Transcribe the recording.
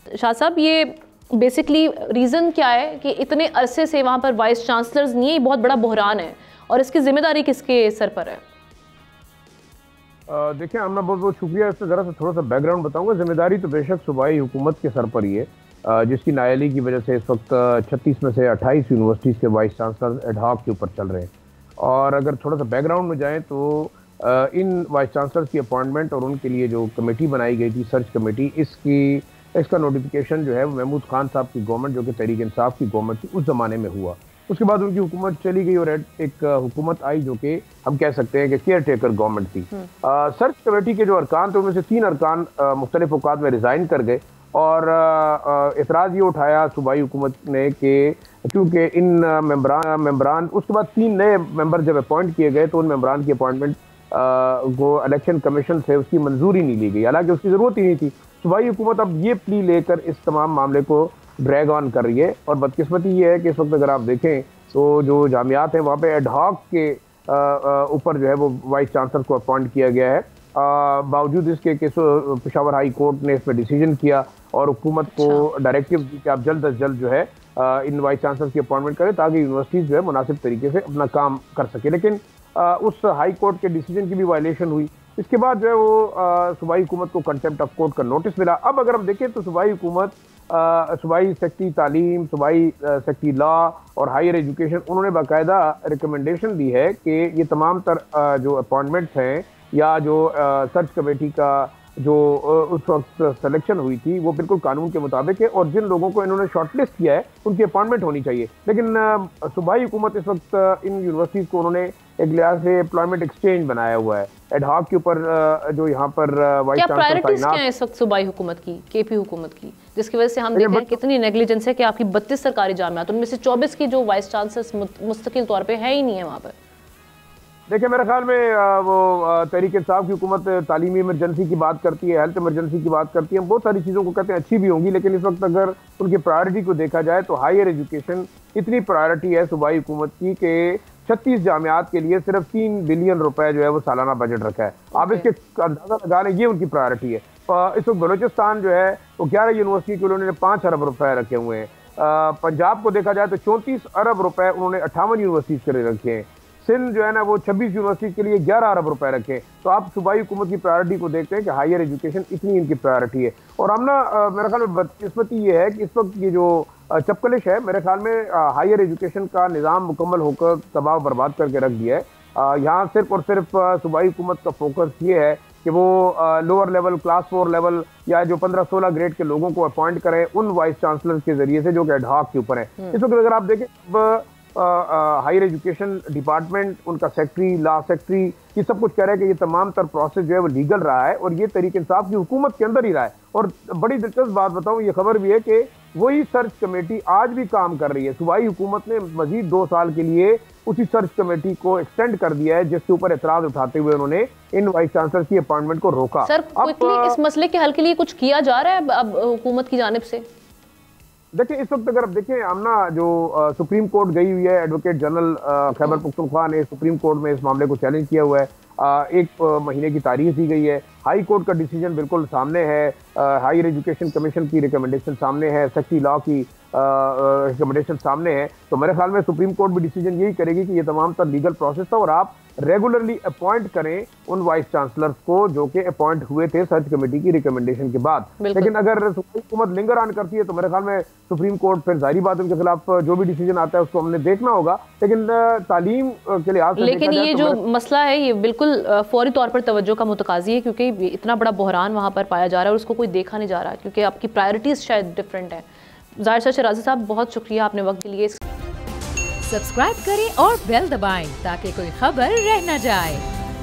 शाह साहब, ये basically reason क्या है कि इतने अरसे से वहाँ पर वाइस चांसलर्स नहीं है? बहुत बड़ा बहरान है और इसकी जिम्मेदारी किसके सर पर है? देखिए आमना, बहुत बहुत शुक्रिया। इससे ज़रा सा थोड़ा सा बैकग्राउंड बताऊंगा। जिम्मेदारी तो बेशक सूबाई हुकूमत के सर पर ही है, जिसकी नाअहली की वजह से इस वक्त 36 में से 28 यूनिवर्सिटीज़ के वाइस चांसलर एड हॉक के ऊपर चल रहे हैं। और अगर थोड़ा सा बैकग्राउंड में जाएं तो इन वाइस चांसलर की अपॉइंटमेंट और उनके लिए जो कमेटी बनाई गई थी, सर्च कमेटी, इसका नोटिफिकेशन जो है वो महमूद खान साहब की गवर्नमेंट, जो कि तहरीक इंसाफ की गवर्नमेंट थी, उस ज़माने में हुआ। उसके बाद उनकी हुकूमत चली गई और एक हुकूमत आई जो कि हम कह सकते हैं कि केयर टेकर गवर्नमेंट थी। सर्च कमेटी के जो अरकान थे उनमें से 3 अरकान मुख्तलिफ औकात में रिज़ाइन कर गए और एतराज़ ये उठाया सूबाई हुकूमत ने कि क्योंकि इन मेम्बरान उसके बाद 3 नए मेंबर जब अपॉइंट किए गए तो उन मेम्बरान की अपॉइंटमेंट को इलेक्शन कमीशन से उसकी मंजूरी नहीं ली गई, हालांकि उसकी ज़रूरत ही नहीं थी। सूबाई हुकूमत अब ये प्ली लेकर इस तमाम मामले को ड्रैग ऑन कर रही है और बदकिस्मती ये है कि इस वक्त अगर आप देखें तो जो जामियात हैं वहाँ पे एड हॉक के ऊपर जो है वो वाइस चांसलर को अपॉइंट किया गया है, बावजूद इसके कि पेशावर हाई कोर्ट ने इस पर डिसीजन किया और हुकूमत को डायरेक्टिव दी कि आप जल्द अज जल्द जो है इन वाइस चांसलर की अपॉइंटमेंट करें ताकि यूनिवर्सिटीज़ जो है मुनासिब तरीके से अपना काम कर सके। लेकिन उस हाई कोर्ट के डिसीजन की भी वायलेशन हुई। इसके बाद जो है वो सूबाई हुकूमत को कंटेम्प्ट ऑफ कोर्ट का नोटिस मिला। अब अगर हम देखें तो सूबाई हुकूमत, सूबाई सेक्रेटरी तालीम, सूबाई सेक्रेटरी लॉ और हायर एजुकेशन, उन्होंने बाकायदा रिकमेंडेशन दी है कि ये तमाम जो अपॉइंटमेंट्स हैं या जो सर्च कमेटी का जो उस वक्त सिलेक्शन हुई थी वो बिल्कुल कानून के मुताबिक है और जिन लोगों को इन्होंने शॉर्टलिस्ट किया है उनकी अपॉइंटमेंट होनी चाहिए। लेकिन सूबाई हुकूमत इस वक्त इन यूनिवर्सिटीज़ को उन्होंने एक लिहाज से एम्प्लॉयमेंट एक्सचेंज बनाया हुआ है एड हॉक के ऊपर, जो यहाँ पर वाइस चांसलर प्रायोरिटीज क्या है इस वक्त सूबाई हुकूमत की, केपी हुकूमत की, जिसकी वजह से हम देखते हैं कितनी नेग्लिजेंस है कि आपकी 32 सरकारी जामियात, उनमें से 24 की जो वाइस चांसलर मुस्तकिल तौर पर है ही नहीं है वहाँ पर। देखिए मेरे ख्याल में वो तहरीक इंसाफ की हुकूमत तालीमी इमरजेंसी की बात करती है, हेल्थ इमरजेंसी की बात करती है, बहुत सारी चीज़ों को कहते हैं अच्छी भी होंगी, लेकिन इस वक्त अगर उनकी प्रायोरिटी को देखा जाए तो हायर एजुकेशन इतनी प्रायोरिटी है सूबाई हुकूमत की कि 36 जामियात के लिए सिर्फ 3 बिलियन रुपए जो है वो सालाना बजट रखा है। आप इसके अंदाजा लगा लें, ये उनकी प्रायोरिटी है। इस वक्त बलोचिस्तान जो है वो 11 यूनिवर्सिटी के लिए उन्होंने 5 अरब रुपए रखे हुए हैं। पंजाब को देखा जाए तो 34 अरब रुपए उन्होंने 58 यूनिवर्सिटीज़ के लिए रखे हैं। सिंध जो है ना वो 26 यूनिवर्सिटी के लिए 11 अरब रुपए रखे। तो आप सूबाई हुकूमत की प्रायोरिटी को देखते हैं कि हायर एजुकेशन इतनी इनकी प्रायोरिटी है। और हम ना मेरे ख्याल में बदकिस्मती ये है कि इस वक्त ये जो चपकलिश है, मेरे ख्याल में हायर एजुकेशन का निज़ाम मुकम्मल होकर तबाह बर्बाद करके रख दिया है। यहाँ सिर्फ और सिर्फ सूबाई हुकूमत का फोकस ये है कि वो लोअर लेवल, क्लास 4 लेवल या जो 15-16 ग्रेड के लोगों को अपॉइंट करें उन वाइस चांसलर के जरिए से जो कि एड हॉक के ऊपर है। इस वक्त अगर आप देखें हायर एजुकेशन डिपार्टमेंट, उनका सेक्रेटरी, लॉ सेक्रेटरी, ये सब कुछ कह रहा है कि ये तमाम तर प्रोसेस जो है वो लीगल रहा है और ये तहरीक इंसाफ की हुकूमत के अंदर ही रहा है। और बड़ी दिलचस्प बात बताऊं, ये खबर भी है कि वही सर्च कमेटी आज भी काम कर रही है। सूबाई हुकूमत ने मजीद 2 साल के लिए उसी सर्च कमेटी को एक्सटेंड कर दिया है, जिसके ऊपर एतराज उठाते हुए उन्होंने इन वाइस चांसलर की अपॉइंटमेंट को रोका। सर, इस मसले के हल के लिए कुछ किया जा रहा है अब हुकूमत की जानिब से? देखिए इस वक्त अगर आप देखें आमना, जो सुप्रीम कोर्ट गई हुई है, एडवोकेट जनरल खैबर पख्तूनख्वा ने सुप्रीम कोर्ट में इस मामले को चैलेंज किया हुआ है। 1 महीने की तारीख दी गई है। हाई कोर्ट का डिसीजन बिल्कुल सामने है, हायर एजुकेशन कमीशन की रिकमेंडेशन सामने है, सेक्रेटरी लॉ की रिकमेंडेशन सामने है। तो मेरे ख्याल में सुप्रीम कोर्ट भी डिसीजन यही करेगी कि ये तमाम तर लीगल प्रोसेस था और आप रेगुलरली अपॉइंट करें उन वाइस चांसलर्स को जो कि अपॉइंट हुए थे सर्च कमेटी की रिकमेंडेशन के बाद। लेकिन अगर सुप्रीम हुकूमत लिंगर ऑन करती है तो मेरे ख्याल में सुप्रीम कोर्ट फिर जाहिर बात उनके खिलाफ जो भी डिसीजन आता है उसको हमने देखना होगा। लेकिन तालीम के लिहाज से लेकिन ये जो मसला है ये बिल्कुल फौरी तौर पर तवज्जो का मुतकाजी है, क्योंकि इतना बड़ा बहरान वहाँ पर पाया जा रहा है और उसको कोई देखा नहीं जा रहा, क्योंकि आपकी प्रायोरिटीज शायद डिफरेंट है। ज़ाहिर सा शराजी साहब, बहुत शुक्रिया आपने वक्त के लिए। सब्सक्राइब करें और बेल दबाएं ताकि कोई खबर रह न जाए।